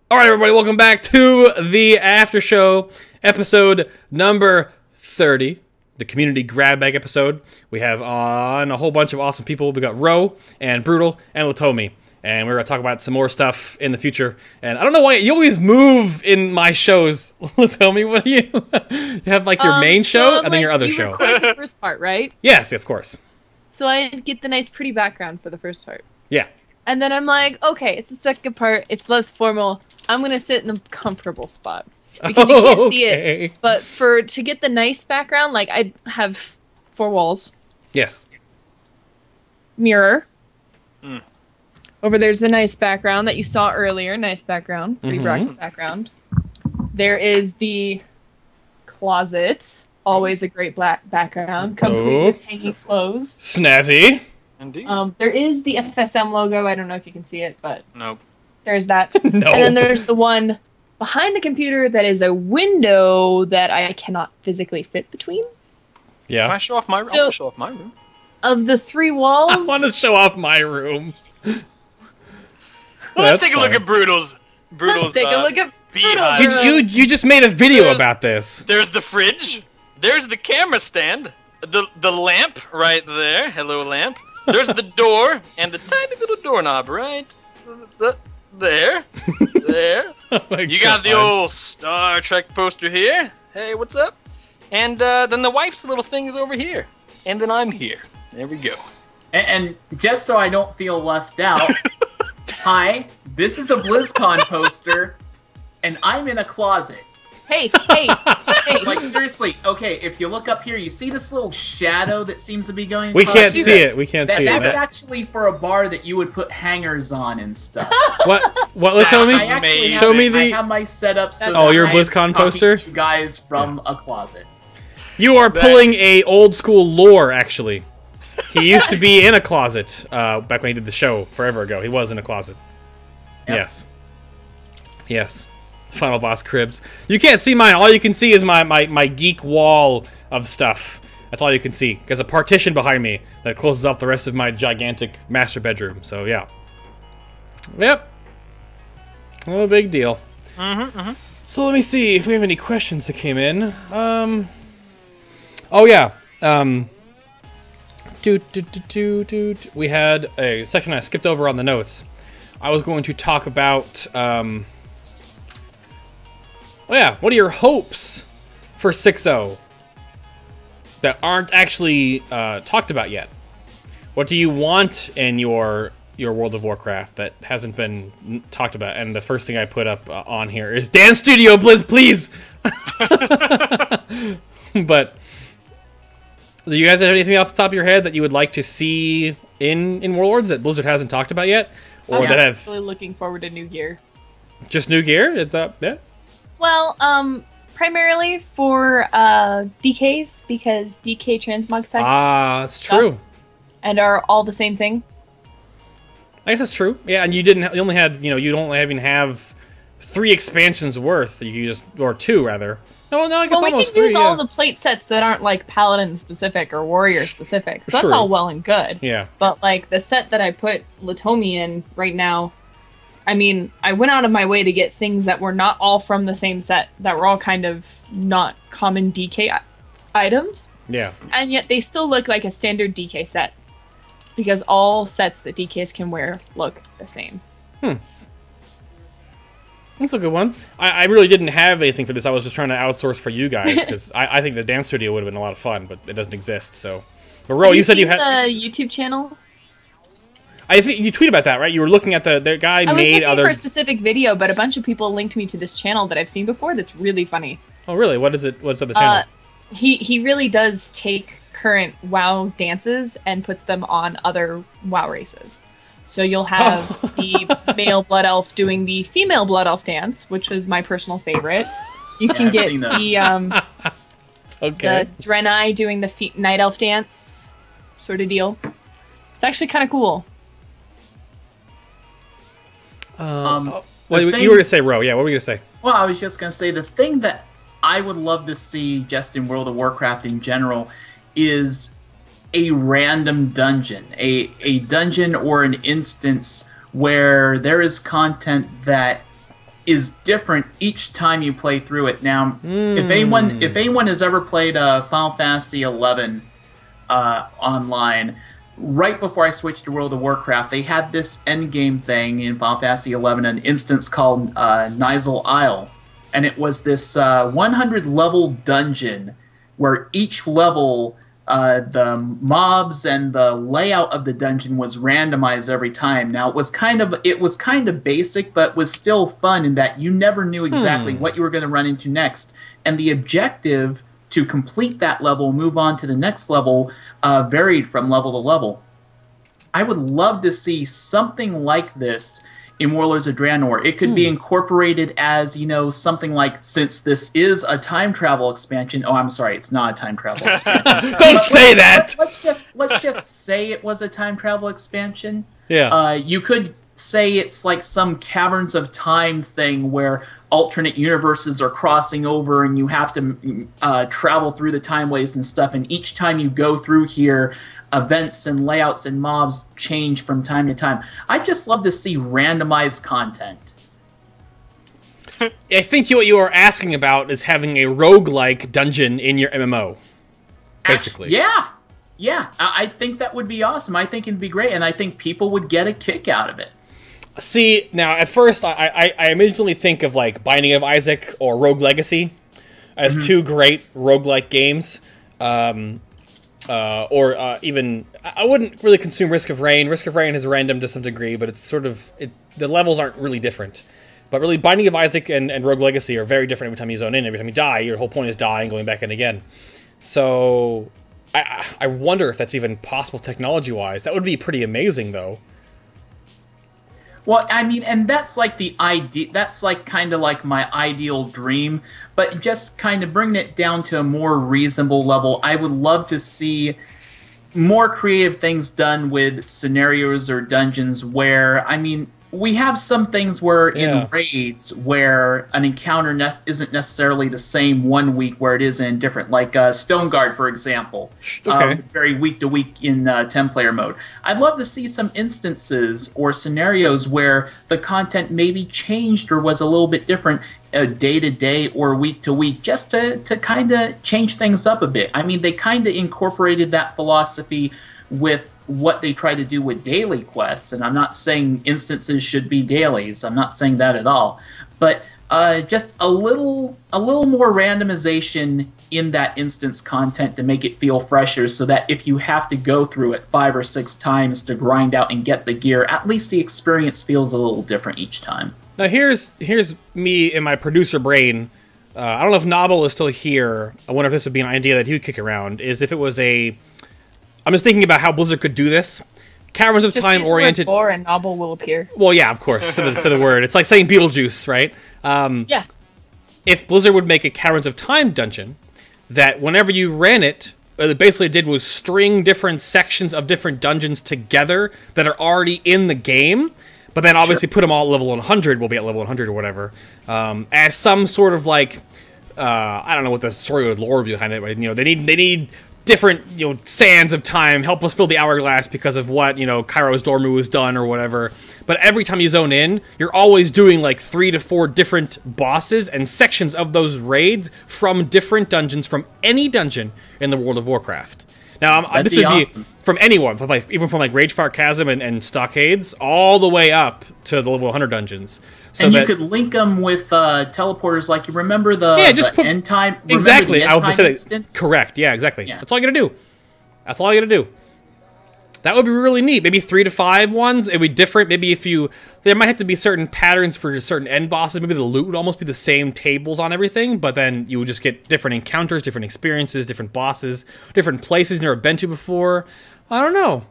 All right, everybody, welcome back to the after show, episode number 30, the community grab bag episode. We have on a whole bunch of awesome people. We got Ro and Brutall and Letomi, and we're going to talk about some more stuff in the future. And I don't know why you always move in my shows, Letomi. What do you? You have like your main show and then your other show. You record the first part, right? Yes, of course. So I get the nice, pretty background for the first part. Yeah. And then I'm like, okay, it's the second part. It's less formal. I'm gonna sit in a comfortable spot because you can't see it. But to get the nice background, like I have 4 walls. Yes. Mirror. Over there's the nice background that you saw earlier. Nice background, pretty bright background. There is the closet. Always a great black background, complete with hanging clothes. Snazzy. Indeed. There is the FSM logo. I don't know if you can see it, but Nope. there's that. No. And then there's the one behind the computer that is a window that I cannot physically fit between. Can I Yeah. show off my room? So- I'll show off my room. Of the 3 I walls, want to show off my rooms. Let's That's take a look fine. at Brutall's. let's take a look at beehive. Brutall's You just made a video There's- about this. There's the fridge. There's the camera stand. The lamp right there. Hello, lamp. There's the door and the tiny little doorknob right there. There. Oh my You got the God. old Star Trek poster here. Hey, what's up? And then the wife's little thing is over here. And then I'm here. There we go. And just so I don't feel left out, hi, this is a BlizzCon poster, and I'm in a closet. Hey. Like, seriously, okay, if you look up here, you see this little shadow that seems to be going We across? can't see see that. it. We can't That's see it. actually for a bar that you would put hangers on and stuff. What? Let's tell That's I me. actually Amazing. Show me I the. have my setup so Oh, that your I am BlizzCon talking poster? to you guys from a closet. You are pulling a old school lore. Actually, he used to be in a closet back when he did the show forever ago. He was in a closet. Yep. Yes. Yes. Final boss cribs. You can't see mine. All you can see is my geek wall of stuff. That's all you can see. There's a partition behind me that closes off the rest of my gigantic master bedroom. So yeah. Yep. No big deal. So let me see if we have any questions that came in. Oh yeah. We had a section I skipped over on the notes. I was going to talk about. Oh yeah, what are your hopes for 6.0 that aren't actually talked about yet? What do you want in your World of Warcraft that hasn't been talked about? And the first thing I put up on here is Dance Studio, Blizz, please. But do you guys have anything off the top of your head that you would like to see in Warlords that Blizzard hasn't talked about yet, or I'm that have really looking forward to new gear. just new gear? Yeah. Well, primarily for DKs because DK transmog sets It's true. and are all the same thing. I guess that's true. Yeah, and you only had, you don't even have 3 expansions worth. You just, or 2 rather. No, I guess Well, we almost can use 3, all yeah. the plate sets that aren't like paladin specific or warrior specific. So that's True. all well and good. Yeah. But like the set that I put Letomi in right now, I mean, I went out of my way to get things that were not all from the same set, that were all kind of not common DK items, Yeah. and yet they still look like a standard DK set. Because all sets that DKs can wear look the same. That's a good one. I really didn't have anything for this. I was just trying to outsource for you guys because I think the dance studio would have been a lot of fun, but it doesn't exist. So, but Ro, you said you seen had. the YouTube channel? I think you tweeted about that, right? You were looking at the guy I was made looking other. for a specific video, but a bunch of people linked me to this channel that I've seen before. That's really funny. Oh, really? What is it? What's on the channel? He really does take current WoW dances and puts them on other WoW races. So you'll have the male blood elf doing the female blood elf dance, which was my personal favorite. You can I've get seen those. the Okay. the Draenei doing the night elf dance, sort of deal. It's actually kind of cool. Well, the you thing- were going to say Ro. Yeah, what were you going to say? Well, I was just going to say the thing that I would love to see just in World of Warcraft in general is a random dungeon, a dungeon or an instance where there is content that is different each time you play through it. Now, if anyone has ever played Final Fantasy 11 online, right before I switched to World of Warcraft, they had this endgame thing in Final Fantasy 11, an instance called Nizal Isle, and it was this 100-level dungeon where each level, the mobs and the layout of the dungeon was randomized every time. Now, it was kind of basic, but was still fun in that you never knew exactly what you were going to run into next, and the objective to complete that level, move on to the next level, varied from level to level. I would love to see something like this in Warlords of Draenor. It could be incorporated as, something like, since this is a time travel expansion. Oh, I'm sorry, it's not a time travel expansion. Don't say that. Let's just say it was a time travel expansion. Yeah. You could say it's like some Caverns of Time thing where alternate universes are crossing over and you have to travel through the timeways and stuff, and each time you go through here, events and layouts and mobs change from time to time. I'd just love to see randomized content. I think what you are asking about is having a roguelike dungeon in your MMO, basically. Yeah, I think that would be awesome. I think it'd be great, and I think people would get a kick out of it. See, now, at first, I immediately think of, like, Binding of Isaac or Rogue Legacy as two great roguelike games. Even, I wouldn't really consume Risk of Rain. Risk of Rain is random to some degree, but it's sort of, the levels aren't really different. But really, Binding of Isaac and Rogue Legacy are very different every time you zone in. Every time you die, your whole point is dying, going back in again. So, I wonder if that's even possible technology-wise. That would be pretty amazing, though. Well, I mean, and that's like the idea. That's like kind of like my ideal dream, but just kind of bring it down to a more reasonable level. I would love to see more creative things done with scenarios or dungeons where, I mean, we have some things where in raids where an encounter isn't necessarily the same one week where it is in different, like Stoneguard, for example. Very week to week in 10-player mode. I'd love to see some instances or scenarios where the content maybe changed or was a little bit different day to day or week to week, just to kind of change things up a bit. I mean, they kind of incorporated that philosophy with what they try to do with daily quests, and I'm not saying instances should be dailies. I'm not saying that at all, but just a little more randomization in that instance content to make it feel fresher, so that if you have to go through it 5 or 6 times to grind out and get the gear, at least the experience feels a little different each time. Now here's me in my producer brain. I don't know if Nobble is still here. I wonder if this would be an idea that he would kick around. Is if it was a... I'm just thinking about how Blizzard could do this. Caverns of Time oriented. Or and Nobble will appear. Well, yeah, of course. Say the word. It's like saying Beetlejuice, right? Yeah. If Blizzard would make a Caverns of Time dungeon, that whenever you ran it, what it basically did was string different sections of different dungeons together that are already in the game, but then obviously put them all at level 100. We'll be at level 100 or whatever, as some sort of like, I don't know what the story or lore behind it, but they need different, sands of time, help us fill the hourglass because of what, Kairos Dormu has done or whatever. But every time you zone in, you're always doing like 3 to 4 different bosses and sections of those raids from different dungeons, from any dungeon in the World of Warcraft. Now, this would be from anyone, even from like Ragefire Chasm and Stockades, all the way up to the level 100 dungeons. So and you could link them with teleporters, like you remember the end time. Exactly, I would say that. Correct. Yeah, exactly. Yeah. That's all you gotta do. That's all you gotta do. That would be really neat. Maybe 3 to 5 ones. It would be different. Maybe there might have to be certain patterns for certain end bosses. Maybe the loot would almost be the same tables on everything, but then you would just get different encounters, different experiences, different bosses, different places you've never been to before. I don't know.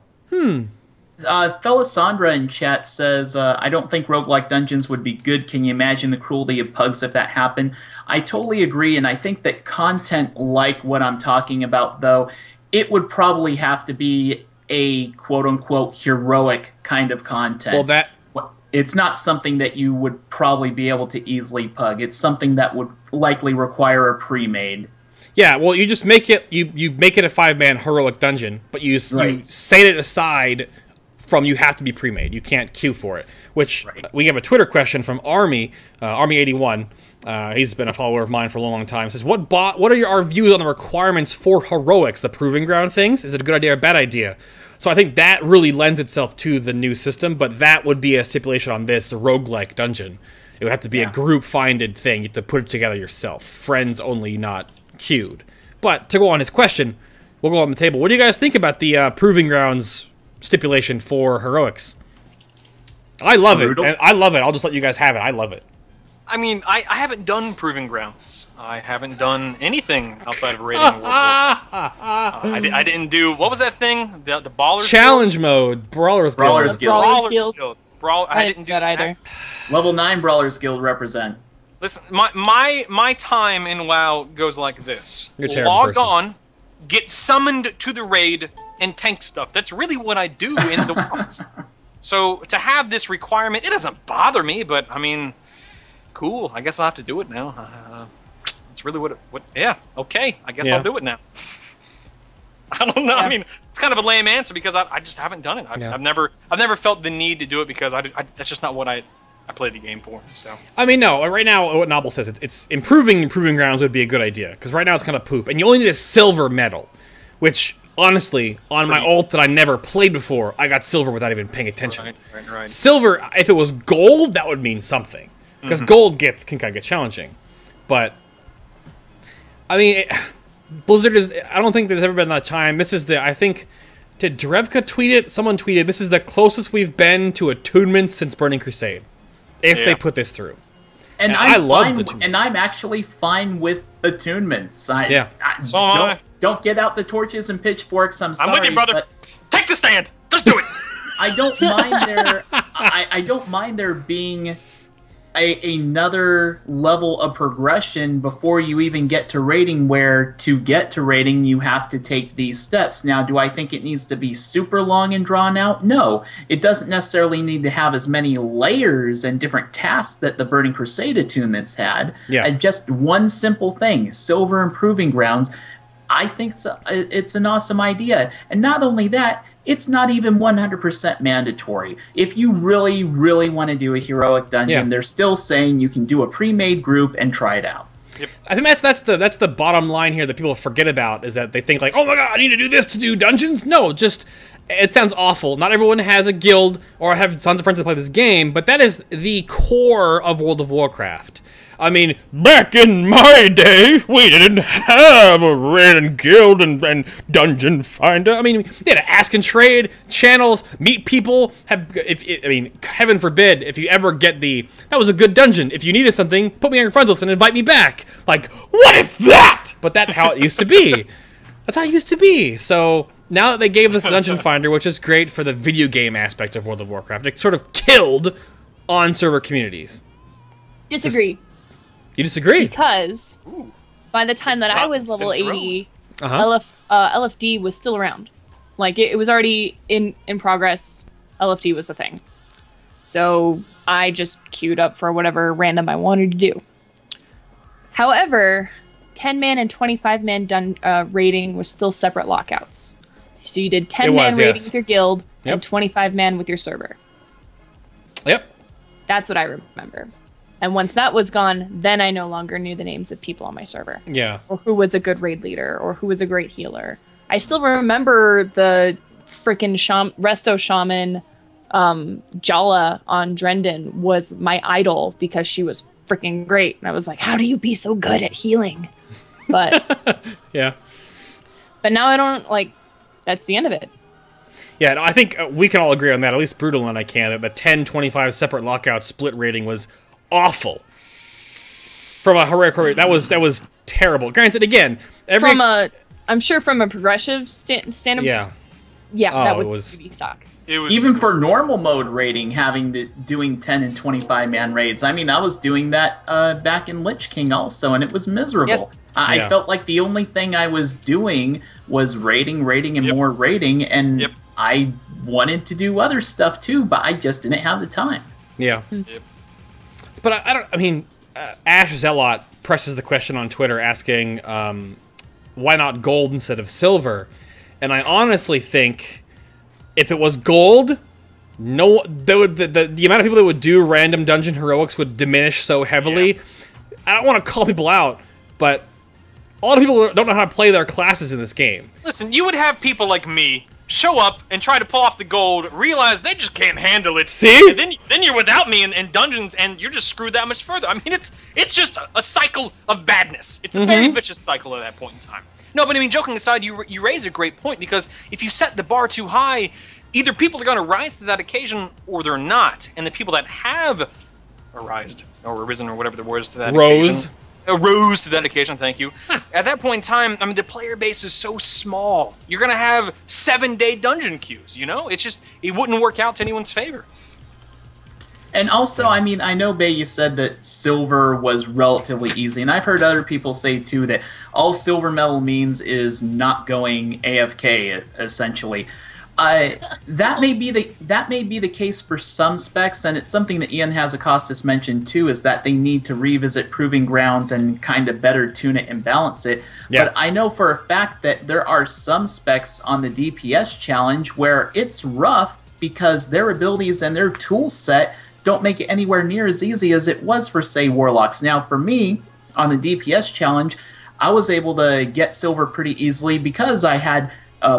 Felisandra in chat says, I don't think roguelike dungeons would be good. Can you imagine the cruelty of pugs if that happened? I totally agree, and I think that content like what I'm talking about, though, it would probably have to be a quote-unquote heroic kind of content. Well, it's not something that you would probably be able to easily pug. It's something that would likely require a pre-made. Yeah, well, you just make it, you make it a 5-man heroic dungeon, but you set it aside from you have to be pre-made. You can't queue for it. Which we have a Twitter question from Army, Army81. He's been a follower of mine for a long time. Says, what are our views on the requirements for heroics, the proving ground things? Is it a good idea or a bad idea? So I think that really lends itself to the new system, but that would be a stipulation on this roguelike dungeon. It would have to be a group-finded thing. You have to put it together yourself. Friends only, not queued. But to go on his question, we'll go on the table. What do you guys think about the proving grounds stipulation for heroics? I love it. And I love it. I'll just let you guys have it. I love it. I mean, I haven't done Proving Grounds. I haven't done anything outside of raiding World War. I didn't do, what was that thing? The Ballers Challenge Guild? Mode. Brawlers Guild. Brawlers Guild. I didn't do that either. Level 9 Brawlers Guild represent. Listen, my time in WoW goes like this. You're a terrible person. Log on, get summoned to the raid, and tank stuff. That's really what I do in the WoWs. So to have this requirement, it doesn't bother me, but I mean... Cool. I guess I'll have to do it now. It's really what. Yeah. Okay. I guess I'll do it now. I don't know. I mean, it's kind of a lame answer because I just haven't done it. I've never felt the need to do it because that's just not what I play the game for. So. I mean, no. Right now, what Noble says, it's improving grounds would be a good idea because right now it's kind of poop, and you only need a silver medal, which honestly, on my ult that I never played before, I got silver without even paying attention. Right. Silver, if it was gold, that would mean something. Because gold can kind of get challenging. But, I mean, Blizzard is... I don't think there's ever been that time. This is the... I think... Did Drevka tweet it? Someone tweeted, this is the closest we've been to attunements since Burning Crusade. If they put this through. And I love the and I'm actually fine with attunements. Don't get out the torches and pitchforks. I'm sorry. I'm with you, brother. Take the stand. Just do it. I don't mind there... I don't mind there being... another level of progression before you even get to raiding, where to get to raiding you have to take these steps. Now, do I think it needs to be super long and drawn out? No. It doesn't necessarily need to have as many layers and different tasks that the Burning Crusade attunements had. Just one simple thing, silver and proving grounds. I think it's an awesome idea. And not only that, it's not even 100% mandatory. If you really, really want to do a heroic dungeon, they're still saying you can do a pre-made group and try it out. I think that's the bottom line here that people forget about, is that they think like, oh my god, I need to do this to do dungeons. No, just it sounds awful. Not everyone has a guild or have tons of friends that play this game, but that is the core of World of Warcraft. I mean, back in my day, we didn't have a raid and guild and dungeon finder. I mean, they had to ask and trade, channels, meet people. I mean, heaven forbid, if you ever get that was a good dungeon. If you needed something, put me on your friends list and invite me back. Like, what is that? But that's how it used to be. That's how it used to be. So now that they gave us the dungeon finder, which is great for the video game aspect of World of Warcraft, it sort of killed on-server communities. Disagree. You disagree? Because by the time that I was level 80, LFD was still around. Like, it was already in progress. LFD was a thing. So I just queued up for whatever random I wanted to do. However, 10-man and 25-man raiding was still separate lockouts. So you did 10-man raiding with your guild and 25-man with your server. Yep. That's what I remember. And once that was gone, then I no longer knew the names of people on my server. Yeah. Or who was a good raid leader, or who was a great healer. I still remember the freaking Resto Shaman Jala on Drendon was my idol because she was freaking great. And I was like, how do you be so good at healing? But yeah. But now I don't, like, that's the end of it. Yeah, no, I think we can all agree on that, at least Brutal and I can, that the 10-25 separate lockout split rating was awful. From a heroic raid, that was terrible. Granted, again, I'm sure from a progressive standpoint. Yeah. Yeah, that would be suck. Even for normal mode raiding, doing 10 and 25 man raids. I mean, I was doing that back in Lich King also, and it was miserable. Yep. I felt like the only thing I was doing was raiding, and more raiding, and I wanted to do other stuff too, but I just didn't have the time. Yeah. But I mean, Ash Zelot presses the question on Twitter asking, why not gold instead of silver? And I honestly think if it was gold, no, the amount of people that would do random dungeon heroics would diminish so heavily. Yeah. I don't want to call people out, but a lot of people don't know how to play their classes in this game. Listen, you would have people like me show up and try to pull off the gold, realize they just can't handle it. See? And then you're without me in dungeons, and you're just screwed that much further. I mean, it's just a cycle of badness. It's a very vicious cycle at that point in time. No, but I mean, joking aside, you raise a great point, because if you set the bar too high, either people are going to rise to that occasion or they're not. And the people that have arisen, or whatever the word is to that occasion. Rose to that occasion, thank you. At that point in time, I mean, the player base is so small. You're going to have 7-day dungeon queues, you know? It's just, it wouldn't work out to anyone's favor. And also, I mean, I know, Bay, you said that silver was relatively easy, and I've heard other people say, too, that all silver medal means is not going AFK, essentially. That may be the case for some specs, and it's something that Ian Hazacostas mentioned too, is that they need to revisit Proving Grounds and kind of better tune it and balance it. Yeah. But I know for a fact that there are some specs on the DPS challenge where it's rough because their abilities and their tool set don't make it anywhere near as easy as it was for, say, Warlocks. Now, for me, on the DPS challenge, I was able to get silver pretty easily because I had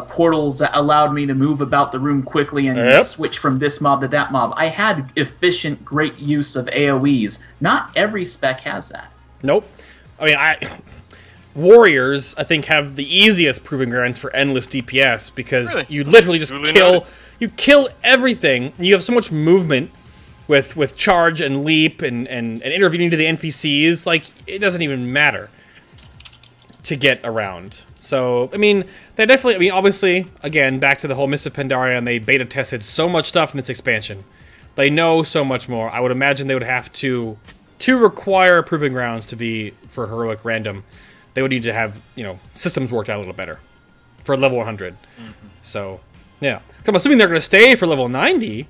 portals that allowed me to move about the room quickly and switch from this mob to that mob. I had efficient, great use of AoEs. Not every spec has that. Nope. I mean, Warriors, I think, have the easiest Proving Grounds for endless DPS, because you literally just kill everything. You have so much movement with charge and leap and intervening to the NPCs. Like, it doesn't even matter to get around. So, I mean, they definitely, I mean, obviously, again, back to the whole Mists of Pandaria, and they beta tested so much stuff in this expansion. They know so much more. I would imagine they would have to require Proving Grounds to be for heroic random. They would need to have, you know, systems worked out a little better for level 100. So, yeah. So I'm assuming they're going to stay for level 90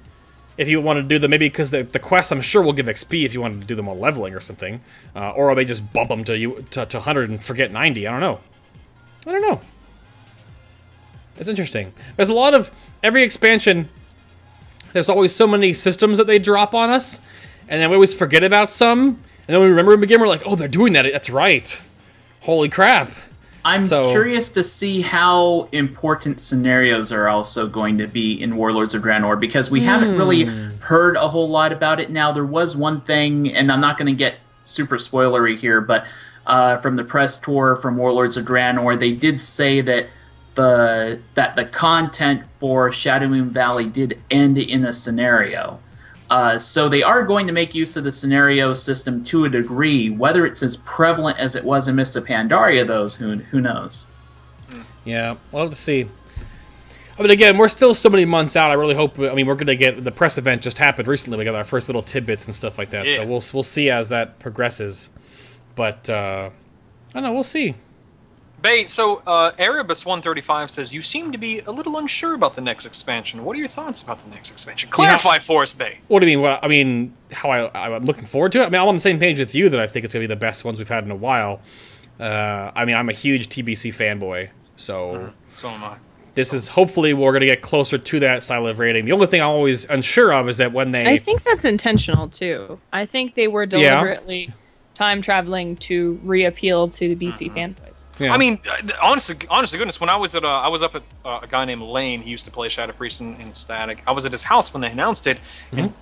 if you want to do them, maybe because the quests, I'm sure, will give XP if you wanted to do them on leveling or something. Or they just bump them to 100 and forget 90. I don't know. It's interesting. There's a lot of... Every expansion, there's always so many systems that they drop on us, and then we always forget about some, and then we remember them again, we're like, oh, they're doing that. That's right. Holy crap. I'm curious to see how important scenarios are also going to be in Warlords of Draenor, because we haven't really heard a whole lot about it. Now, there was one thing, and I'm not going to get super spoilery here, but from the press tour from Warlords of Draenor, they did say that the content for Shadowmoon Valley did end in a scenario. So they are going to make use of the scenario system to a degree. Whether it's as prevalent as it was in Mists of Pandaria, who knows? Yeah, we'll have to see. I mean, again, we're still so many months out. I really hope. I mean, we're going to get the press event just happened recently. We got our first little tidbits and stuff like that. Yeah. So we'll see as that progresses. But I don't know. We'll see. Bay, so Erebus135 says, you seem to be a little unsure about the next expansion. What are your thoughts about the next expansion? Clarify for us, Bay. What do you mean? I mean, how I'm looking forward to it? I mean, I'm on the same page with you that I think it's going to be the best ones we've had in a while. I mean, I'm a huge TBC fanboy, so... So am I. This is, hopefully, we're going to get closer to that style of rating. The only thing I'm always unsure of is that when they... I think that's intentional, too. I think they were deliberately... time traveling to reappeal to the BC fanboys. Yeah. I mean, honest to goodness, when I was up at a guy named Lane, he used to play Shadow Priest in Static. I was at his house when they announced it, and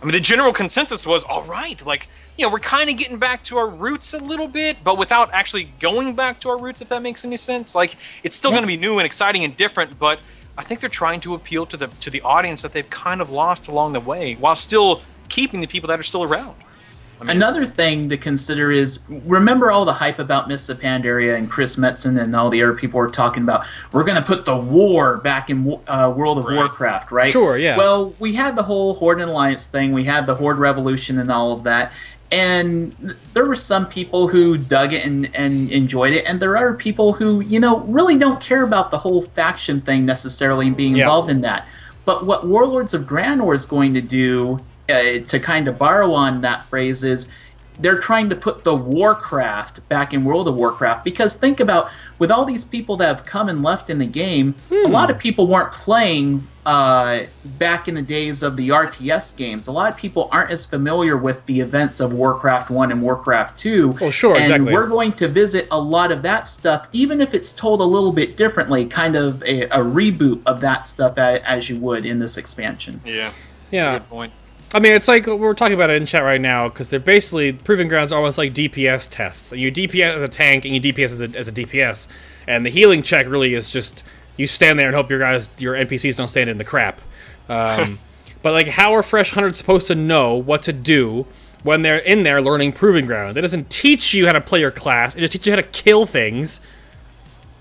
I mean, the general consensus was, all right, like, you know, we're kind of getting back to our roots a little bit, but without actually going back to our roots, if that makes any sense. Like, it's still going to be new and exciting and different, but I think they're trying to appeal to the audience that they've kind of lost along the way, while still keeping the people that are still around. I mean, another thing to consider is, remember all the hype about Mists of Pandaria and Chris Metzen and all the other people were talking about, we're going to put the war back in World of Warcraft, right? Sure, yeah. Well, we had the whole Horde and Alliance thing, we had the Horde Revolution and all of that, and there were some people who dug it and enjoyed it, and there are people who, you know, really don't care about the whole faction thing necessarily and being involved in that. But what Warlords of Draenor is going to do, to kind of borrow on that phrase, is they're trying to put the Warcraft back in World of Warcraft, because think about, with all these people that have come and left in the game, a lot of people weren't playing back in the days of the RTS games. A lot of people aren't as familiar with the events of Warcraft 1 and Warcraft 2. Well, sure, and exactly. we're going to visit a lot of that stuff, even if it's told a little bit differently, kind of a reboot of that stuff as you would in this expansion. Yeah. Yeah. That's a good point. I mean, it's like we're talking about it in chat right now, because they're basically Proving Grounds are almost like DPS tests. And you DPS as a tank, and you DPS as a DPS, and the healing check really is just you stand there and hope your NPCs don't stand in the crap. But like, how are Fresh Hunters supposed to know what to do when they're in there learning Proving Ground? It doesn't teach you how to play your class. It just teaches you how to kill things.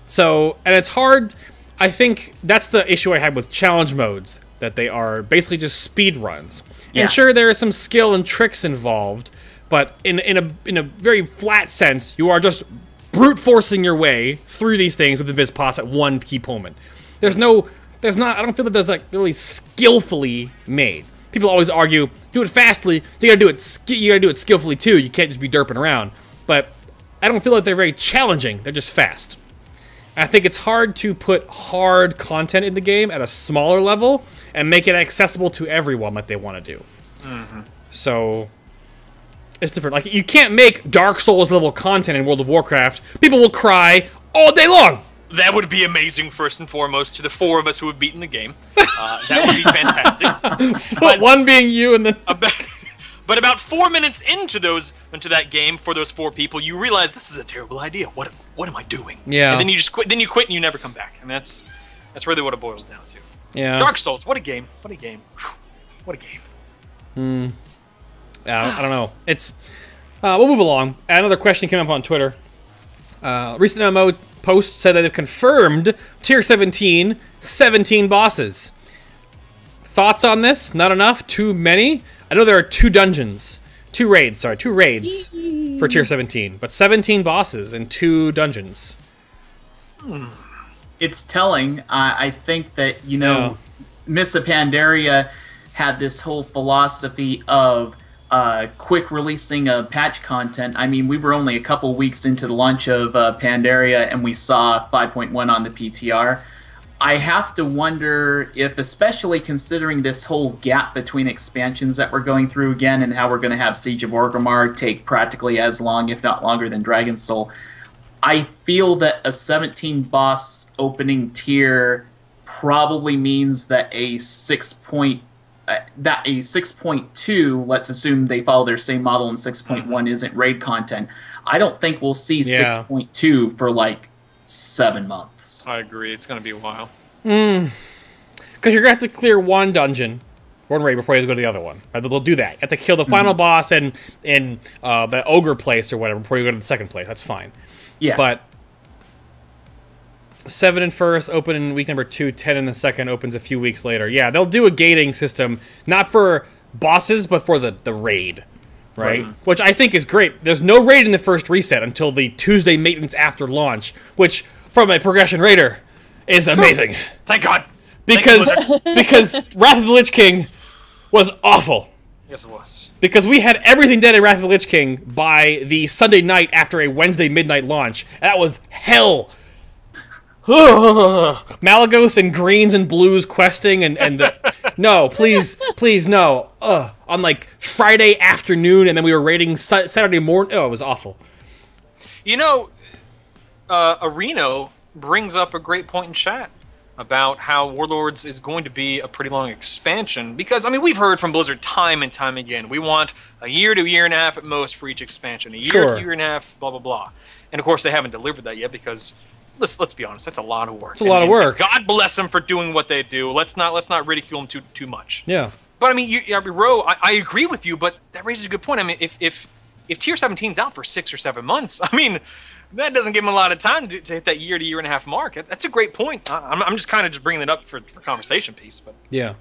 So, and it's hard. I think that's the issue I had with challenge modes, that they are basically just speed runs. Yeah. And sure, there is some skill and tricks involved, but in a very flat sense, you are just brute forcing your way through these things with the Viz pots at one key moment. I don't feel that there's like really skillfully made. People always argue, do it fastly. You gotta do it skillfully too. You can't just be derping around. But I don't feel like they're very challenging. They're just fast. I think it's hard to put hard content in the game at a smaller level and make it accessible to everyone like they want to do. So it's different. Like, you can't make Dark Souls level content in World of Warcraft. People will cry all day long. That would be amazing, first and foremost, to the 4 of us who have beaten the game. That would be fantastic. But one being you and the... But about 4 minutes into that game, for those 4 people, you realize this is a terrible idea. What am I doing? Yeah. And then you just quit. Then you quit and you never come back. And that's really what it boils down to. Yeah. Dark Souls. What a game. What a game. What a game. I don't know. It's... we'll move along. Another question came up on Twitter. Recent MMO post said that they've confirmed Tier 17 bosses. Thoughts on this? Not enough? Too many? I know there are 2 raids for Tier 17, but 17 bosses and 2 dungeons. It's telling. I think that, Miss Pandaria had this whole philosophy of quick releasing of patch content. I mean, we were only a couple weeks into the launch of Pandaria, and we saw 5.1 on the PTR. I have to wonder if, especially considering this whole gap between expansions that we're going through again, and how we're going to have Siege of Orgrimmar take practically as long, if not longer, than Dragon's Soul, I feel that a 17 boss opening tier probably means that a 6.2, let's assume they follow their same model, and 6.1 isn't raid content. I don't think we'll see 6.2 for like 7 months. I agree. It's going to be a while. Because you're going to have to clear one dungeon, one raid, before you go to the other one. They'll do that. You have to kill the final boss in the ogre place or whatever before you go to the second place. That's fine. Yeah. But 7 in first, open in week number 2, 10 in the second, opens a few weeks later. Yeah, they'll do a gating system, not for bosses, but for the raid. Right? Which I think is great. There's no raid in the first reset until the Tuesday maintenance after launch, which, from a progression raider, is amazing. Thank God. Because Wrath of the Lich King was awful. Yes, it was. Because we had everything dead in Wrath of the Lich King by the Sunday night after a Wednesday midnight launch. That was hell. Malagos and greens and blues questing and no, please, no. On like Friday afternoon, and then we were raiding Saturday morning. Oh, it was awful. Areno brings up a great point in chat about how Warlords is going to be a pretty long expansion, because, I mean, we've heard from Blizzard time and time again, we want a year to a year and a half at most for each expansion, a year to a year and a half, blah, blah, blah. And, of course, they haven't delivered that yet because, let's be honest, that's a lot of work. It's a lot of work. God bless them for doing what they do. Let's not ridicule them too much. Yeah. But, I mean, Ro, I agree with you, but that raises a good point. I mean, if Tier 17's out for 6 or 7 months, I mean, that doesn't give them a lot of time to hit that year to year and a half mark. That's a great point. I'm just kind of bringing it up for conversation piece. But yeah.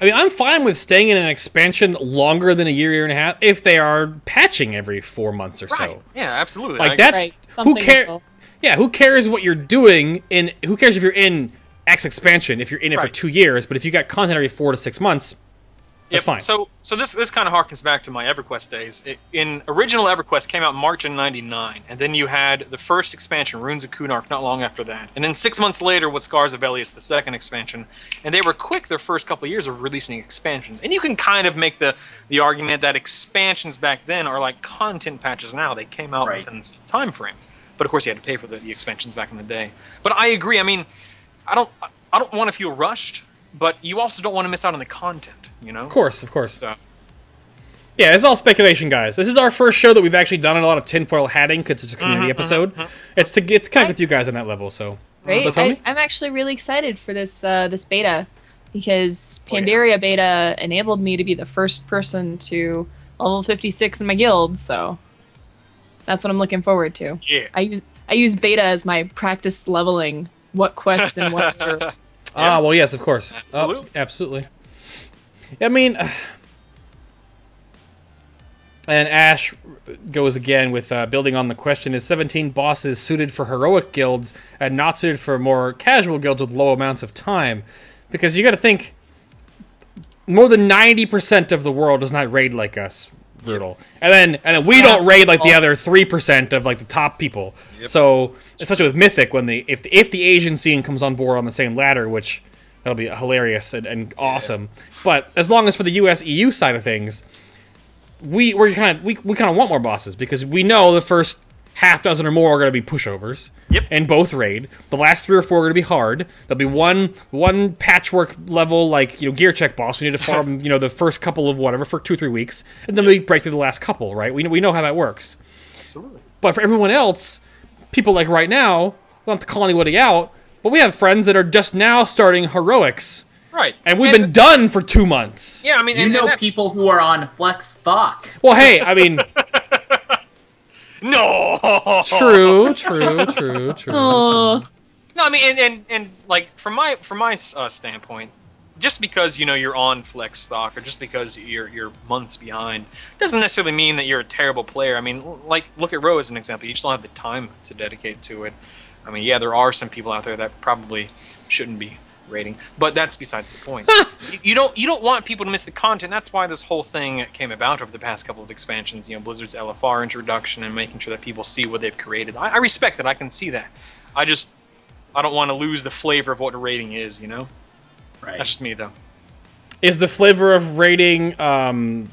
I mean, I'm fine with staying in an expansion longer than a year and a half if they are patching every 4 months or so. Yeah, absolutely. Like, that's... Right. Who cares? Yeah, who cares what you're doing in... Who cares if you're in X expansion, if you're in it for 2 years, but if you got content every 4 to 6 months, That's fine. So this kind of harkens back to my EverQuest days. Original EverQuest came out March in '99, and then you had the first expansion, Runes of Kunark, not long after that. And then 6 months later was Scars of Elias, the second expansion. And they were quick their first couple of years of releasing expansions. And you can kind of make the argument that expansions back then are like content patches now. They came out within the time frame. But of course you had to pay for the expansions back in the day. But I agree. I mean, I don't want to feel rushed, but you also don't want to miss out on the content, you know? Of course, of course. So. Yeah, it's all speculation, guys. This is our first show that we've actually done a lot of tinfoil hatting because it's a community episode. It's to connect with you guys on that level. So, great. I'm actually really excited for this this beta because Pandaria beta enabled me to be the first person to level 56 in my guild. So that's what I'm looking forward to. Yeah. I use beta as my practice leveling what quests and what. Ah, well, yes, of course. Absolutely. Oh, absolutely. I mean, and Ash goes again with building on the question, is 17 bosses suited for heroic guilds and not suited for more casual guilds with low amounts of time? Because you got to think, more than 90% of the world does not raid like us, Brutal. And then we don't raid like the other 3% of like the top people. Yep. So, especially with Mythic, when if the Asian scene comes on board on the same ladder, which that'll be hilarious and awesome. But as long as for the US EU side of things, we kind of want more bosses because we know the first half dozen or more are going to be pushovers. Yep. And both raid. The last 3 or 4 are going to be hard. There'll be one patchwork level like gear check boss. We need to farm the first couple of whatever for 2 or 3 weeks, and then we break through the last couple. Right? We know how that works. Absolutely. But for everyone else, people like right now, not to call anybody out, but we have friends that are just now starting heroics. Right. And we've been done for 2 months. Yeah, I mean, you know people who are on Flex Thok. Well, hey, I mean. No. True. Oh. No, I mean, and like from my standpoint, just because you're on Flex Thok or just because you're months behind doesn't necessarily mean that you're a terrible player. I mean, like look at Ro as an example. You just don't have the time to dedicate to it. I mean, yeah, there are some people out there that probably shouldn't be rating, but that's besides the point. you don't want people to miss the content. That's why this whole thing came about over the past couple of expansions. Blizzard's LFR introduction and making sure that people see what they've created. I respect that. I can see that. I don't want to lose the flavor of what a rating is. Right. That's just me though. Is the flavor of rating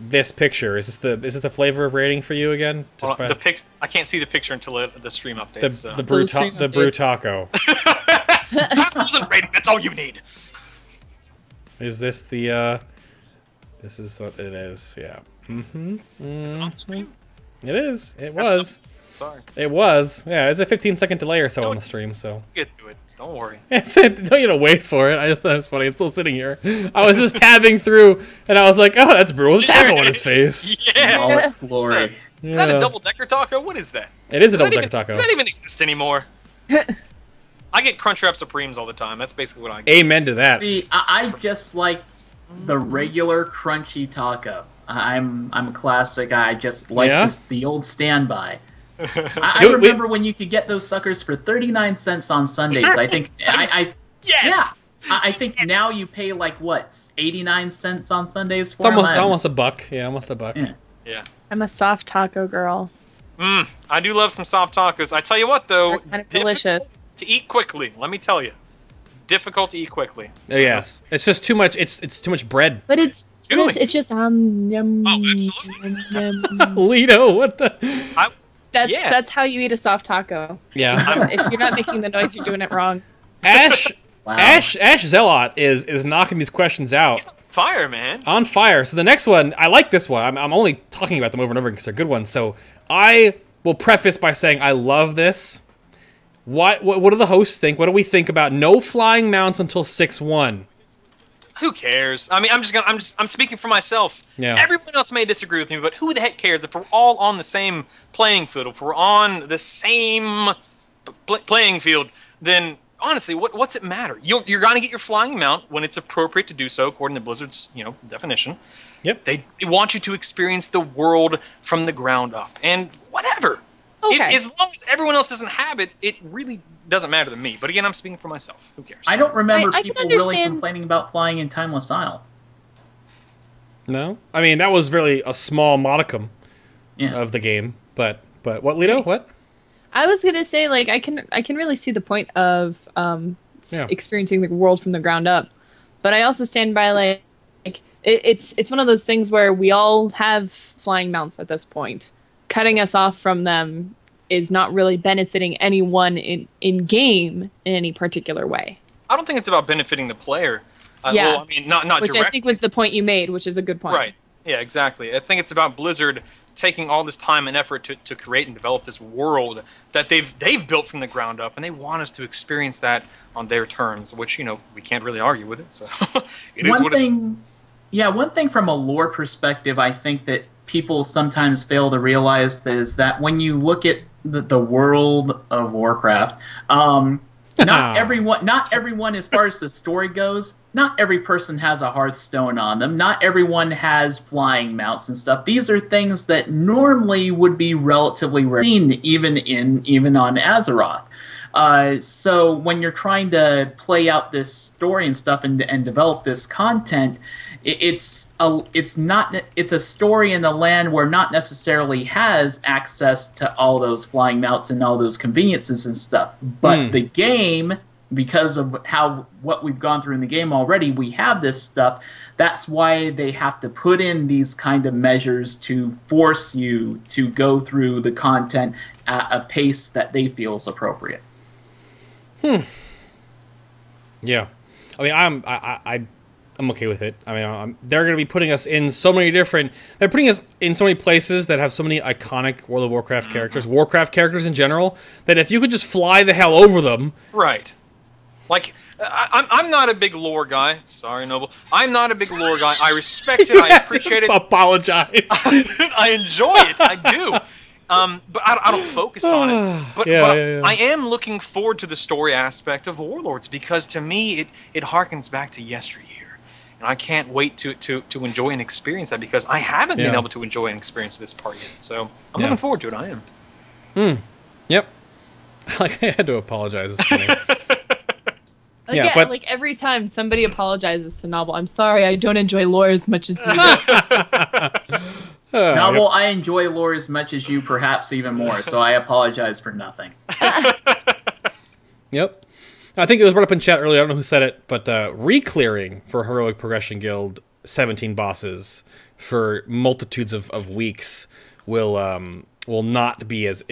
this picture? Is this the flavor of rating for you again? Just I can't see the picture until the stream updates. The brew taco. That wasn't rating. That's all you need. Is this the? This is what it is. Yeah. Is it on screen? It is. It was. Sorry. It was. Yeah. It's a 15-second delay or so on the stream. So. Get to it. Don't worry. Don't you know? Wait for it. I just thought it was funny. It's still sitting here. I was just tabbing through, and I was like, "Oh, that's brutal." There's taco on his face. Yeah. All its glory. Is that a double-decker taco? What is that? It is a double-decker taco. Does that even exist anymore? I get Crunchwrap Supremes all the time. That's basically what I get. Amen to that. See, I just like the regular crunchy taco. I'm a classic. I just like the old standby. I remember when you could get those suckers for 39 cents on Sundays. I think yes. Yeah. I think now you pay like what 89 cents on Sundays for almost a buck. Yeah, almost a buck. Yeah. I'm a soft taco girl. I do love some soft tacos. I tell you what though, they're kind of delicious. To eat quickly, let me tell you, difficult to eat quickly. Oh, yes, it's just too much. It's too much bread. But it's just yum. Oh, absolutely. Lito, what the? That's how you eat a soft taco. Yeah. If you're not making the noise, you're doing it wrong. Ash, wow. Ash Zealot is knocking these questions out. He's on fire, man. On fire. So the next one, I like this one. I'm only talking about them over and over because they're good ones. So I will preface by saying I love this. What do the hosts think? What do we think about no flying mounts until 6-1? Who cares? I mean, I'm speaking for myself. Yeah. Everyone else may disagree with me, but who the heck cares if we're all on the same playing field? If we're on the same playing field, then honestly, what's it matter? You're gonna get your flying mount when it's appropriate to do so, according to Blizzard's definition. Yep. They want you to experience the world from the ground up, and whatever. Okay. As long as everyone else doesn't have it, it really doesn't matter to me. But again, I'm speaking for myself. Who cares? I don't remember I people can really understand. complaining about flying in Timeless Isle. No, I mean that was really a small modicum of the game. But what, Leto? What? I was gonna say, like, I can really see the point of experiencing the world from the ground up, but I also stand by like it's one of those things where we all have flying mounts at this point. Cutting us off from them is not really benefiting anyone in game in any particular way. I don't think it's about benefiting the player. Yeah, well, I mean, not which directly. I think was the point you made, which is a good point. Right. Yeah, exactly. I think it's about Blizzard taking all this time and effort to create and develop this world that they've built from the ground up, and they want us to experience that on their terms, which, you know, we can't really argue with it. So it is what it is. Yeah, one thing from a lore perspective, I think that people sometimes fail to realize is that when you look at the world of Warcraft, not everyone, as far as the story goes, not every person has a Hearthstone on them. Not everyone has flying mounts and stuff. These are things that normally would be relatively rare, seen even on Azeroth. So when you're trying to play out this story and stuff and develop this content, it's a story in the land where not necessarily has access to all those flying mounts and all those conveniences and stuff. But the game, because of what we've gone through in the game already, we have this stuff. That's why they have to put in these kind of measures to force you to go through the content at a pace that they feel is appropriate. Yeah, I mean, I'm okay with it. I mean, they're going to be putting us in so many different. They're putting us in so many places that have so many iconic World of Warcraft characters, Warcraft characters in general. That if you could just fly the hell over them, right? Like, I'm not a big lore guy. Sorry, Noble. I'm not a big lore guy. I respect it. I appreciate it. Apologize. I enjoy it. I do. But I don't focus on it. But I am looking forward to the story aspect of Warlords, because to me it harkens back to yesteryear, and I can't wait to enjoy and experience that, because I haven't been able to enjoy and experience this part yet. So I'm looking forward to it. I am. Yep. Like, I had to apologize. Yeah, but like every time somebody apologizes to Novel, I'm sorry, I don't enjoy lore as much as you do. Novel, I enjoy lore as much as you, perhaps even more, so I apologize for nothing. Yep. I think it was brought up in chat earlier, I don't know who said it, but re-clearing for Heroic Progression Guild 17 bosses for multitudes of weeks will not be as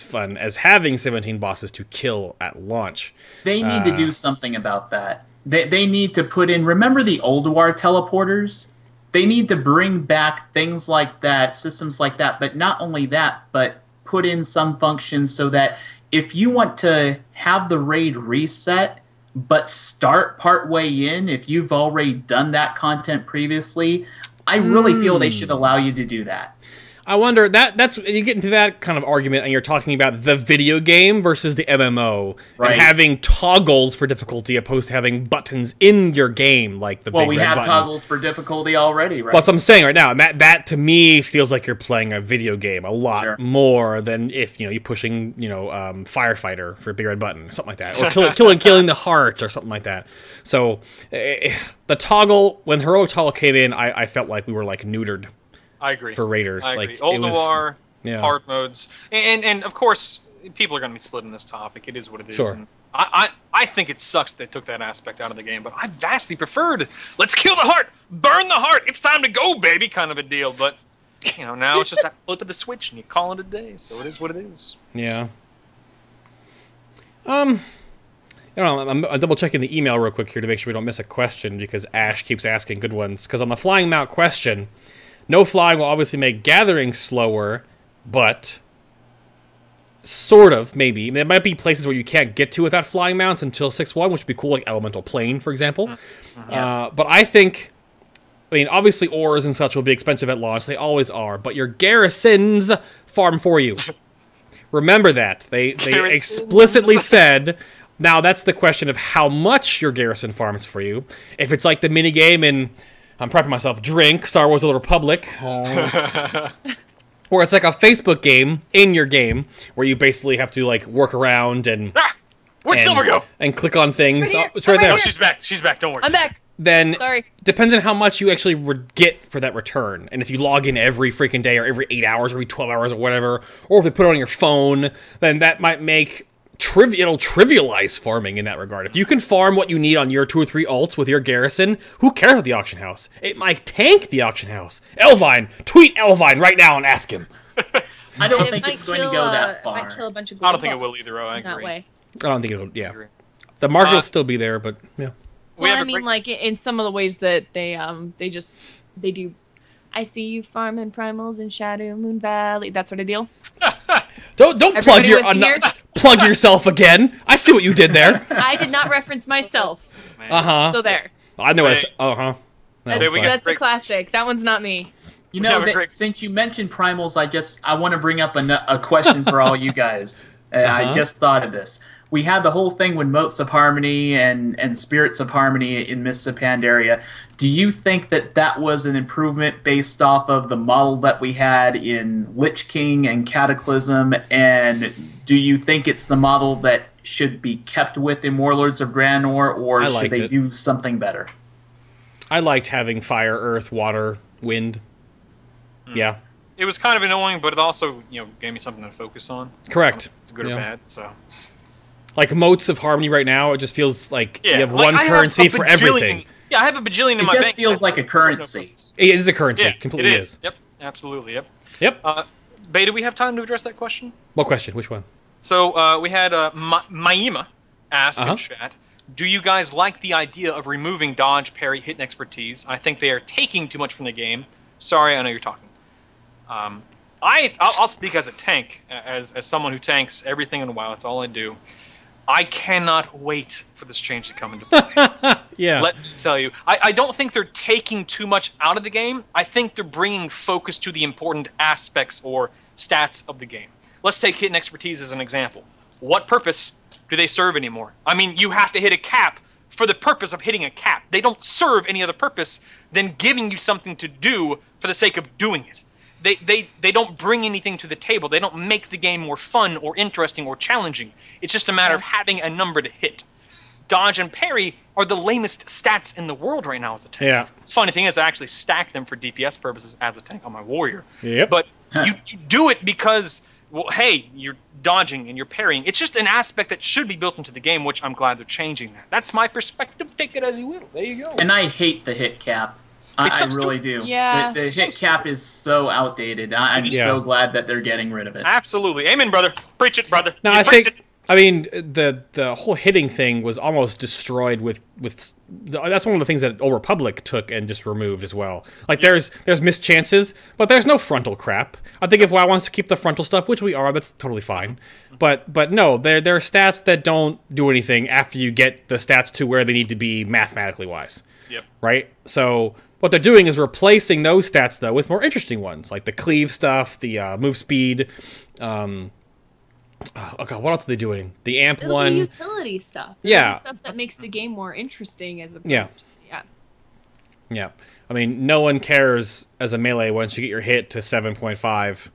fun as having 17 bosses to kill at launch. They need to do something about that. They need to put in, remember the Ulduar teleporters? They need to bring back things like that, systems like that, but not only that, but put in some functions so that if you want to have the raid reset, but start partway in, if you've already done that content previously, I really feel they should allow you to do that. I wonder, that's you get into that kind of argument and you're talking about the video game versus the MMO, right, and having toggles for difficulty opposed to having buttons in your game, like the big red button. Well, we have toggles for difficulty already, right? Well, that's what I'm saying right now. And that to me feels like you're playing a video game a lot more than if you're pushing firefighter for a big red button, something like that, or killing the heart or something like that. So the toggle, when Heroic Toggle came in, I felt like we were like neutered. I agree. For raiders, I agree. like Ulduar, hard modes, and of course, people are going to be split on this topic. It is what it is. Sure. And I think it sucks they took that aspect out of the game, but I vastly preferred let's kill the heart, burn the heart, it's time to go, baby, kind of a deal. But now it's just that flip of the switch, and you call it a day. So it is what it is. Yeah. I'm double checking the email real quick here to make sure we don't miss a question, because Ash keeps asking good ones. Because on the flying mount question, no flying will obviously make gathering slower, but sort of, maybe. There might be places where you can't get to without flying mounts until 6.1, which would be cool, like Elemental Plane, for example. But I think, obviously ores and such will be expensive at launch. They always are. But your garrisons farm for you. Remember that. They explicitly said... Now, that's the question of how much your garrison farms for you. If it's like the minigame in... I'm prepping myself. Drink, Star Wars: The Old Republic. Or it's like a Facebook game in your game where you basically have to work around and... Where'd Silver go? And click on things. Right here. It's right there. Oh, she's back. She's back. Don't worry. I'm back. then Sorry. depends on how much you actually get for that return. And if you log in every freaking day or every 8 hours or every 12 hours or whatever, or if you put it on your phone, then that might make it'll trivialize farming in that regard. If you can farm what you need on your 2 or 3 alts with your garrison, who cares about the auction house? It might tank the auction house. Elvine, tweet Elvine right now and ask him. I don't think it's going to go that far. It might kill a bunch of I don't think it gold will either. I that agree. way. I don't think it'll, yeah. agree. The market will still be there, but yeah. We Well, have I a mean, break- like in some of the ways that they do. I see you farming primals in Shadow Moon Valley. That sort of deal. Don't plug Everybody your with me here? plug yourself again. I see what you did there. I did not reference myself. Uh-huh. So there. I know it's Hey. uh-huh. That's, we got that's a break- classic. That one's not me. You We know, have a that great- since you mentioned primals, I want to bring up a question for all you guys. I just thought of this. We had the whole thing with Motes of Harmony and Spirits of Harmony in Mists of Pandaria. Do you think that was an improvement based off of the model that we had in Lich King and Cataclysm? And do you think it's the model that should be kept with in Warlords of Draenor, or I should liked they it. do something better? I liked having fire, earth, water, wind. Yeah. It was kind of annoying, but it also, gave me something to focus on. Correct. It's good Yeah. or bad, so. Like Motes of Harmony right now, it just feels like you have like, one I have currency a for bajillion- everything. Yeah, I have a bajillion in It my just bank. feels like a that serve no currency. purpose. It is a currency. Yeah, Completely it is. Yep, absolutely, yep. Yep. Beta, do we have time to address that question? What question? Which one? So we had Maima ask Uh-huh. in chat, do you guys like the idea of removing dodge, parry, hit, and expertise? I think they are taking too much from the game. Sorry, I know you're talking. I'll speak as a tank, as someone who tanks everything in a while. That's all I do. I cannot wait for this change to come into play. Yeah. Let me tell you, I don't think they're taking too much out of the game. I think they're bringing focus to the important aspects or stats of the game. Let's take hit and expertise as an example. What purpose do they serve anymore? I mean, you have to hit a cap for the purpose of hitting a cap. They don't serve any other purpose than giving you something to do for the sake of doing it. They don't bring anything to the table. They don't make the game more fun or interesting or challenging. It's just a matter of having a number to hit. Dodge and parry are the lamest stats in the world right now as a tank. Yeah. Funny thing is, I actually stack them for DPS purposes as a tank on my warrior. Yep. But you do it because, well, hey, you're dodging and you're parrying. It's just an aspect that should be built into the game, which I'm glad they're changing that. That's my perspective. Take it as you will. There you go. And I hate the hit cap. It's I so really stupid. do. Yeah. The It's so hit cap is so outdated. I'm Yeah. so glad that they're getting rid of it. Absolutely. Amen, brother. Preach it, brother. No, You I preach think. it. I mean, the whole hitting thing was almost destroyed with that's one of the things that Old Republic took and just removed as well. Like there's missed chances, but there's no frontal crap. I think if WoW wants to keep the frontal stuff, which we are, that's totally fine. But no, there are stats that don't do anything after you get the stats to where they need to be mathematically wise. Yep. Right? So what they're doing is replacing those stats though with more interesting ones, like the cleave stuff, the move speed. Oh god, what else are they doing? The amp It'll one. be utility stuff. Yeah. It'll be stuff that makes the game more interesting as opposed Yeah. to Yeah, I mean, no one cares as a melee once you get your hit to 7.5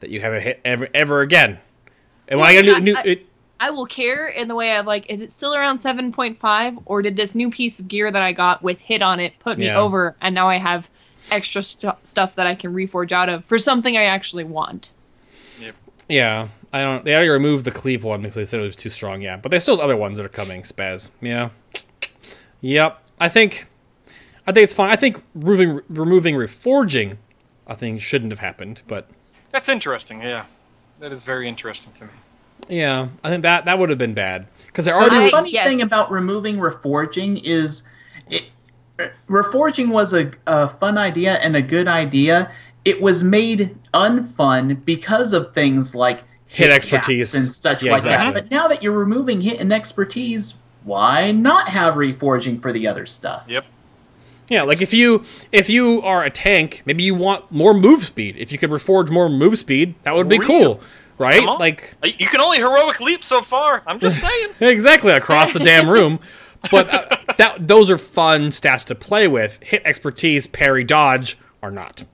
that you haven't hit ever again. And when I get a new I will care in the way of like, is it still around 7.5, or did this new piece of gear that I got with hit on it put me Yeah. over, and now I have extra stuff that I can reforge out of for something I actually want? Yep. yeah, I don't. They already removed the cleave one because they said it was too strong. Yeah, but there's still other ones that are coming. Spaz. Yeah. Yep. I think it's fine. I think removing reforging, I think shouldn't have happened. But That's interesting, yeah. That is very interesting to me. yeah, I think that would have been bad because they're But already. the funny yes. thing about removing reforging is, reforging was a fun idea and a good idea. It was made unfun because of things like Hit caps expertise. and such Yeah, like exactly. that. But now that you're removing hit and expertise, why not have reforging for the other stuff? Yep. Yeah, like if you are a tank, maybe you want more move speed. If you could reforge more move speed, that would be Real. cool, right? Come on. Like You can only heroic leap so far. I'm just saying. exactly across the damn room. But those are fun stats to play with. Hit expertise, parry, dodge are not.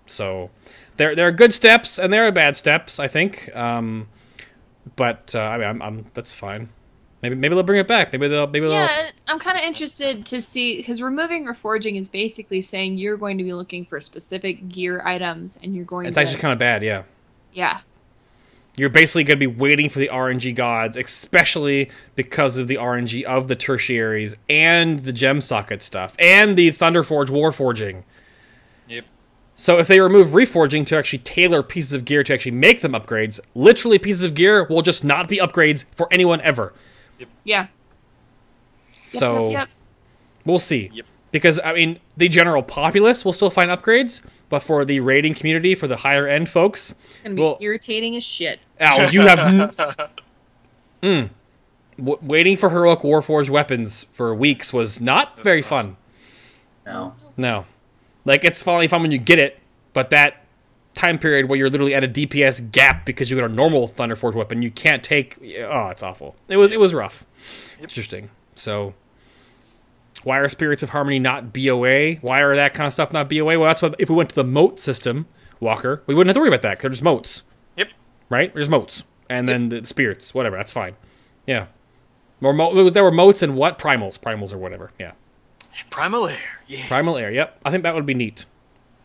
So there are good steps and there are bad steps, I think. But I mean, I'm that's fine. Maybe they'll bring it back. Maybe they'll. Yeah, I'm kind of interested to see, because removing reforging is basically saying you're going to be looking for specific gear items, and you're going It's to... actually kind of bad, yeah. Yeah. You're basically going to be waiting for the RNG gods, especially because of the RNG of the tertiaries and the gem socket stuff and the Thunderforge Warforging. Yep. So if they remove reforging to actually tailor pieces of gear to actually make them upgrades, literally pieces of gear will just not be upgrades for anyone ever. Yeah. So Yep. we'll see. Yep. Because, I mean, the general populace will still find upgrades, but for the raiding community, for the higher end folks... It's going to be irritating as shit. Ow, you have... Waiting for heroic Warforged weapons for weeks was not very fun. No. Like, it's finally fun when you get it, but that time period where you're literally at a DPS gap because you got a normal Thunderforged weapon, you can't take... Oh, it's awful. It was rough. Interesting. So... Why are Spirits of Harmony not BOA? Why are that kind of stuff not BOA? Well, that's what, if we went to the moat system, Walker, we wouldn't have to worry about that, because they're just moats. Yep. Right? There's moats. And then the spirits, whatever, that's fine. Yeah. There were moats and what? Primals or whatever, yeah. Primal Air, yeah. Primal Air, yep. I think that would be neat.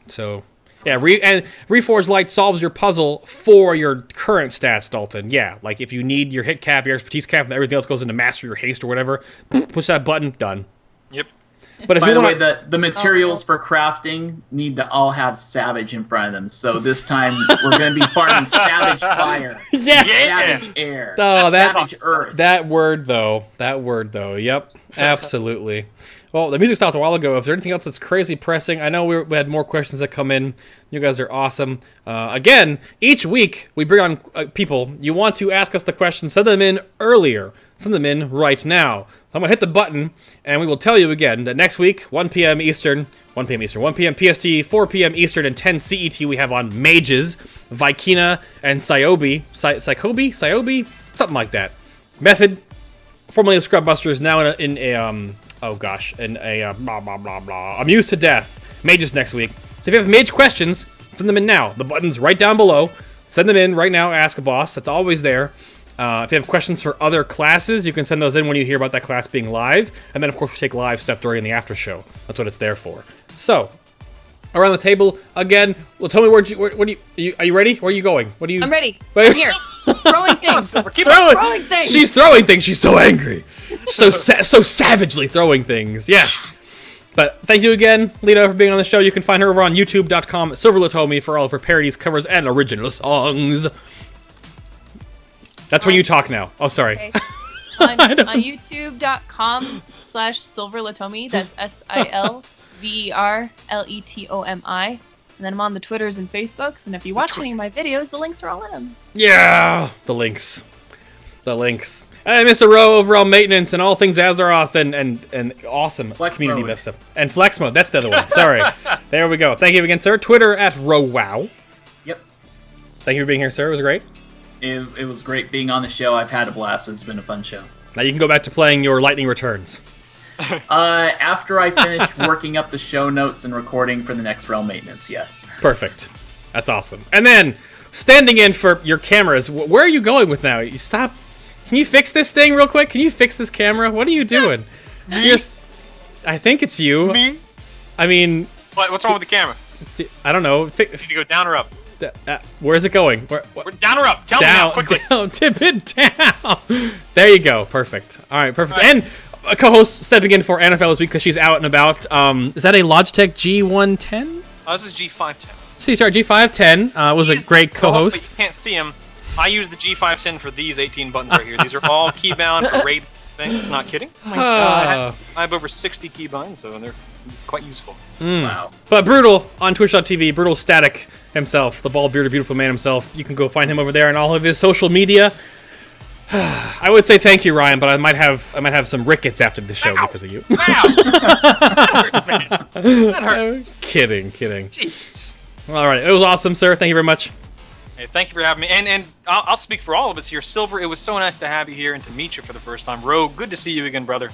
So, yeah, and Reforged Light solves your puzzle for your current stats, Dalton. Yeah, like if you need your hit cap, your expertise cap, and everything else goes into mastery or haste or whatever, push that button, done. Yep. But if By you the want way, the materials for crafting need to all have Savage in front of them. So this time we're going to be farming Savage Fire, yes! Savage Air, Oh, Savage Earth. That word, though. Yep, absolutely. Well, the music stopped a while ago. If there's anything else that's crazy pressing, I know we had more questions that come in. You guys are awesome. Again, each week we bring on people. You want to ask us the questions, send them in earlier. Send them in right now. I'm going to hit the button, and we will tell you again that next week, 1 p.m. Eastern, 1 p.m. PST, 4 p.m. Eastern, and 10 CET, we have on Mages, Vikina, and Cyobi. Cyobi? Something like that. Method, formerly of Scrubbusters, now in a blah, blah, blah, blah. Amused to Death. Mages next week. So if you have mage questions, send them in now. The button's right down below. Send them in right now, Ask a Boss. That's always there. If you have questions for other classes, you can send those in when you hear about that class being live. And then, of course, we take live stuff during the after show. That's what it's there for. So, around the table, again, well, tell me, are you ready? Where are you going? What are you... I'm ready. I'm here. Throwing things. Throwing things. She's throwing things. She's so angry. So savagely throwing things. Yes. But thank you again, Lita, for being on the show. You can find her over on youtube.com/SilverLetomi for all of her parodies, covers, and original songs. That's when you talk now. Oh, sorry. Okay. On youtube.com/SilverLetomi. That's SilverLetomi. And then I'm on the Twitters and Facebooks. And if you watch any of my videos, the links are all in them. Yeah, the links. Hey, Mr. Rowe, overall maintenance and all things Azeroth and awesome Flex community mode. best stuff. And Flex Mode, that's the other one. Sorry. There we go. Thank you again, sir. Twitter @RoWow. Yep. Thank you for being here, sir. It was great. It was great being on the show. I've had a blast. It's been a fun show. Now you can go back to playing your Lightning Returns. After I finish working up the show notes and recording for the next Realm Maintenance, yes. Perfect. That's awesome. And then, standing in for your cameras, where are you going with now? You stop. Can you fix this thing real quick? Can you fix this camera? What are you doing? I think it's you. Me? I mean... What's wrong with the camera? I don't know. Need to go down or up? Where's it going? We're down or up? Tell me now, quickly. Down, tip it down. There you go. Perfect. All right, perfect. All right. And a co-host stepping in for NFL this week because she's out and about. Is that a Logitech G110? This is G510. CTR G510 was a great co-host. You can't see him. I use the G510 for these 18 buttons right here. These are all keybound for raid things. Not kidding. Oh my god. I have over 60 key buttons, so they're quite useful. Wow. But Brutal on Twitch.tv, Brutal Static himself, the bald-bearded, beautiful man himself. You can go find him over there on all of his social media. I would say thank you, Ryan, but I might have some rickets after the show because of you. Wow! That hurts, man. That hurts. Kidding. Jeez. All right, it was awesome, sir. Thank you very much. Hey, thank you for having me. And I'll speak for all of us here. Silver, it was so nice to have you here and to meet you for the first time. Rogue, good to see you again, brother.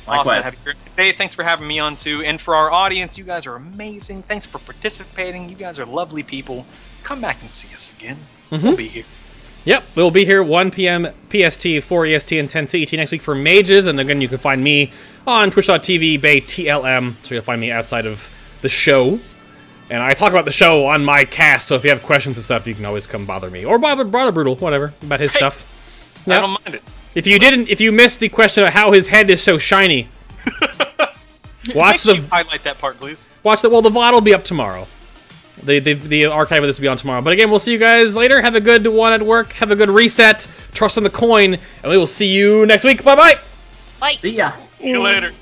Likewise. Awesome to have you here. Dave, thanks for having me on too. And for our audience, you guys are amazing. Thanks for participating. You guys are lovely people. Come back and see us again. We'll be here. Yep, we'll be here 1 p.m. PST, 4 EST, and 10 CET next week for Mages. And again, you can find me on twitch.tv, BayTLM, so you'll find me outside of the show. And I talk about the show on my cast, so if you have questions and stuff, you can always come bother me. Or bother Brutal, whatever, about his stuff. Yep. I don't mind it. If you missed the question of how his head is so shiny, watch the... highlight that part, please. Well, the VOD will be up tomorrow. The archive of this will be on tomorrow. But again, we'll see you guys later. Have a good one at work. Have a good reset. Trust on the coin. And we will see you next week. Bye-bye. Bye. See ya. See you later.